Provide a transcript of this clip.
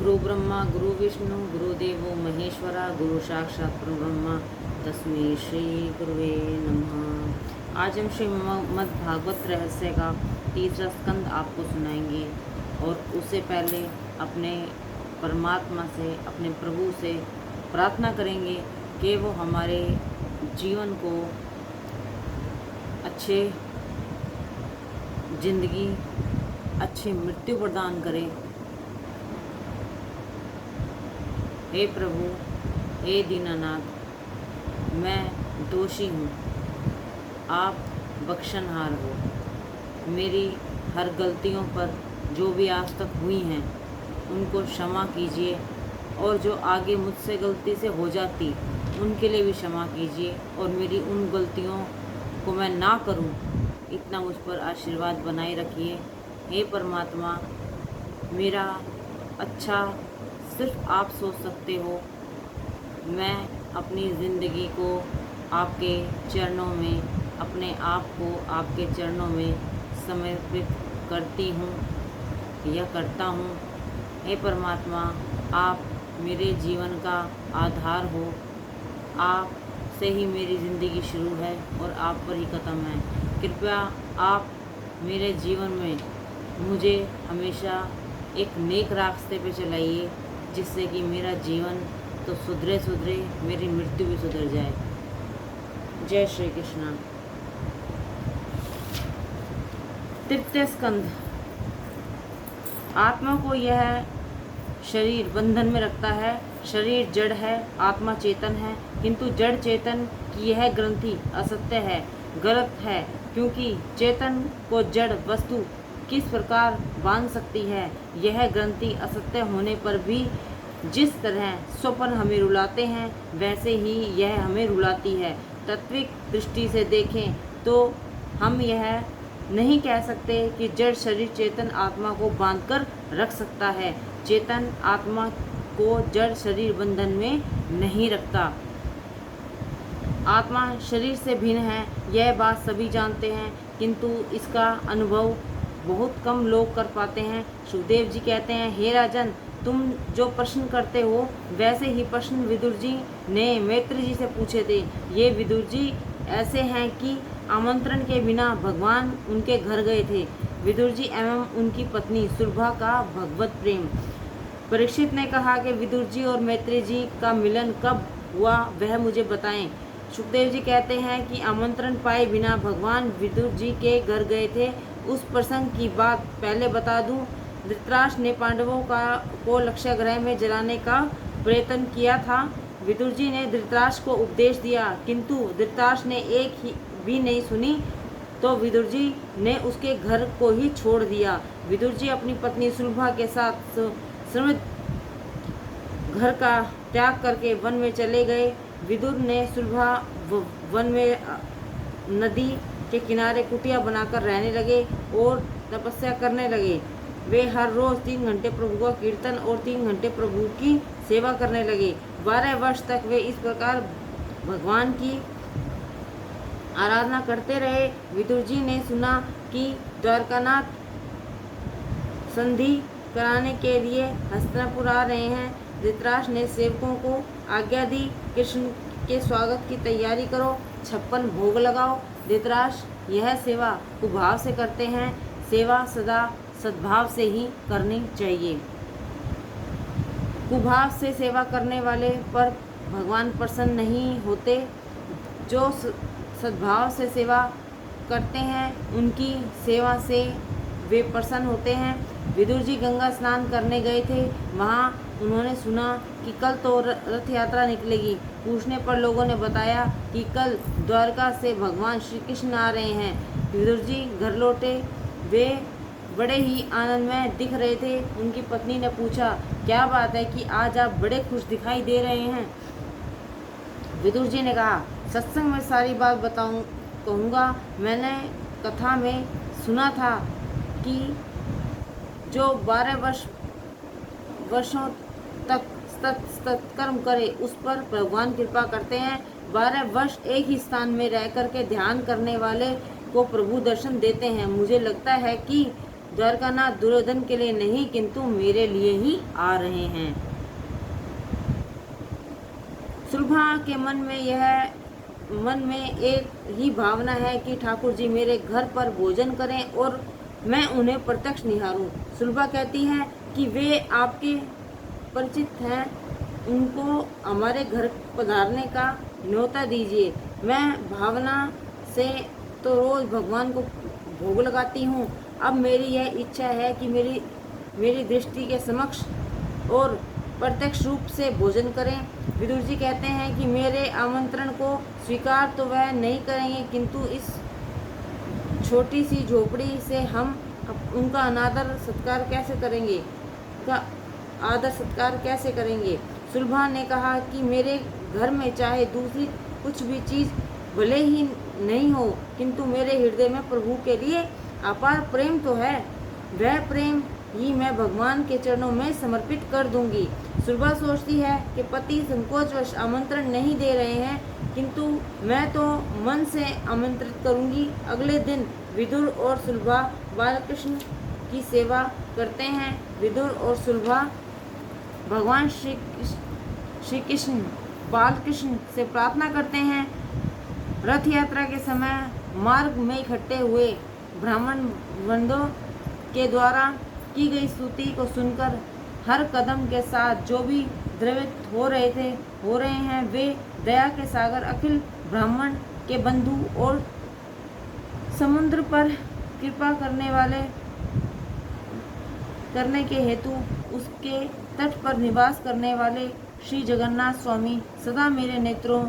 गुरु ब्रह्मा गुरु विष्णु गुरुदेवो महेश्वरा गुरु साक्षात् परब्रह्म तस्मै श्री गुरुवे नमः। आज हम श्रीमद् भागवत रहस्य का तीसरा स्कंद आपको सुनाएंगे और उससे पहले अपने परमात्मा से, अपने प्रभु से प्रार्थना करेंगे कि वो हमारे जीवन को अच्छे जिंदगी, अच्छी मृत्यु प्रदान करे। हे प्रभु, हे दीनानाथ, मैं दोषी हूँ, आप बख्शनहार हो। मेरी हर गलतियों पर जो भी आज तक हुई हैं उनको क्षमा कीजिए, और जो आगे मुझसे गलती से हो जाती उनके लिए भी क्षमा कीजिए, और मेरी उन गलतियों को मैं ना करूं, इतना मुझ पर आशीर्वाद बनाए रखिए। हे परमात्मा, मेरा अच्छा सिर्फ आप सोच सकते हो। मैं अपनी ज़िंदगी को आपके चरणों में, अपने आप को आपके चरणों में समर्पित करती हूँ या करता हूँ। हे परमात्मा, आप मेरे जीवन का आधार हो। आप से ही मेरी ज़िंदगी शुरू है और आप पर ही ख़त्म है। कृपया आप मेरे जीवन में मुझे हमेशा एक नेक रास्ते पे चलाइए, जिससे कि मेरा जीवन तो सुधरे, मेरी मृत्यु भी सुधर जाए। जय श्री कृष्ण। तृतीय स्कंद। आत्मा को यह शरीर बंधन में रखता है। शरीर जड़ है, आत्मा चेतन है, किंतु जड़ चेतन की यह ग्रंथि असत्य है, गलत है, क्योंकि चेतन को जड़ वस्तु किस प्रकार बांध सकती है। यह ग्रंथि असत्य होने पर भी जिस तरह स्वप्न हमें रुलाते हैं, वैसे ही यह हमें रुलाती है। तात्विक दृष्टि से देखें तो हम यह नहीं कह सकते कि जड़ शरीर चेतन आत्मा को बांधकर रख सकता है। चेतन आत्मा को जड़ शरीर बंधन में नहीं रखता। आत्मा शरीर से भिन्न है, यह बात सभी जानते हैं, किंतु इसका अनुभव बहुत कम लोग कर पाते हैं। सुखदेव जी कहते हैं, हे राजन, तुम जो प्रश्न करते हो वैसे ही प्रश्न विदुर जी ने मैत्री जी से पूछे थे। ये विदुर जी ऐसे हैं कि आमंत्रण के बिना भगवान उनके घर गए थे। विदुर जी एवं उनकी पत्नी सुरभा का भगवत प्रेम। परीक्षित ने कहा कि विदुर जी और मैत्री जी का मिलन कब हुआ वह मुझे बताएं। सुखदेव जी कहते हैं कि आमंत्रण पाए बिना भगवान विदुर जी के घर गए थे। उस प्रसंग की बात पहले बता दूं। धृतराष्ट्र ने पांडवों को लक्षागृह में जलाने का प्रयत्न किया था। विदुर जी ने धृतराष्ट्र को उपदेश दिया, किंतु धृतराष्ट्र ने एक ही भी नहीं सुनी, तो विदुर जी ने उसके घर को ही छोड़ दिया। विदुर जी अपनी पत्नी सुलभा के साथ समृद्ध घर का त्याग करके वन में चले गए। विदुर ने सुलभा वन में नदी के किनारे कुटिया बनाकर रहने लगे और तपस्या करने लगे। वे हर रोज 3 घंटे प्रभु का कीर्तन और 3 घंटे प्रभु की सेवा करने लगे। 12 वर्ष तक वे इस प्रकार भगवान की आराधना करते रहे। विदुर जी ने सुना कि द्वारकानाथ संधि कराने के लिए हस्तिनापुर आ रहे हैं। धृतराष्ट्र ने सेवकों को आज्ञा दी, कृष्ण के स्वागत की तैयारी करो, 56 भोग लगाओ। धृतराष्ट्र यह सेवा कुभाव से करते हैं। सेवा सदा सद्भाव से ही करनी चाहिए। कुभाव से सेवा करने वाले पर भगवान प्रसन्न नहीं होते। जो सद्भाव से सेवा करते हैं उनकी सेवा से वे प्रसन्न होते हैं। विदुर जी गंगा स्नान करने गए थे। वहाँ उन्होंने सुना कि कल तो रथ यात्रा निकलेगी। पूछने पर लोगों ने बताया कि कल द्वारका से भगवान श्री कृष्ण आ रहे हैं। विदुर जी घर लौटे। वे बड़े ही आनंदमय दिख रहे थे। उनकी पत्नी ने पूछा, क्या बात है कि आज आप बड़े खुश दिखाई दे रहे हैं। विदुर जी ने कहा, सत्संग में सारी बात कहूँगा। मैंने कथा में सुना था कि जो 12 वर्षों तक सत्कर्म करे उस पर भगवान कृपा करते हैं। 12 वर्ष एक ही स्थान में रह कर के ध्यान करने वाले को प्रभु दर्शन देते हैं। मुझे लगता है कि द्वारकानाथ दुर्योधन के लिए नहीं किंतु मेरे लिए ही आ रहे हैं। सुलभा के मन में एक ही भावना है कि ठाकुर जी मेरे घर पर भोजन करें और मैं उन्हें प्रत्यक्ष निहारूं। सुलभा कहती है कि वे आपके परिचित हैं, उनको हमारे घर पधारने का न्योता दीजिए। मैं भावना से तो रोज भगवान को भोग लगाती हूँ, अब मेरी यह इच्छा है कि मेरी दृष्टि के समक्ष और प्रत्यक्ष रूप से भोजन करें। विदुर जी कहते हैं कि मेरे आमंत्रण को स्वीकार तो वह नहीं करेंगे, किंतु इस छोटी सी झोपड़ी से हम उनका आदर सत्कार कैसे करेंगे। सुलभा ने कहा कि मेरे घर में चाहे दूसरी कुछ भी चीज़ भले ही नहीं हो, किंतु मेरे हृदय में प्रभु के लिए अपार प्रेम तो है। वह प्रेम ही मैं भगवान के चरणों में समर्पित कर दूंगी। सुलभा सोचती है कि पति संकोचवश आमंत्रण नहीं दे रहे हैं, किंतु मैं तो मन से आमंत्रित करूंगी। अगले दिन विदुर और सुलभा बालकृष्ण की सेवा करते हैं। विदुर और सुलभा भगवान श्री कृष्ण बालकृष्ण से प्रार्थना करते हैं। रथ यात्रा के समय मार्ग में इकट्ठे हुए ब्राह्मण वृंदों के द्वारा की गई स्तुति को सुनकर हर कदम के साथ जो भी द्रवित हो रहे हैं, वे दया के सागर अखिल ब्राह्मण के बंधु और समुद्र पर कृपा करने के हेतु उसके तट पर निवास करने वाले श्री जगन्नाथ स्वामी सदा मेरे नेत्रों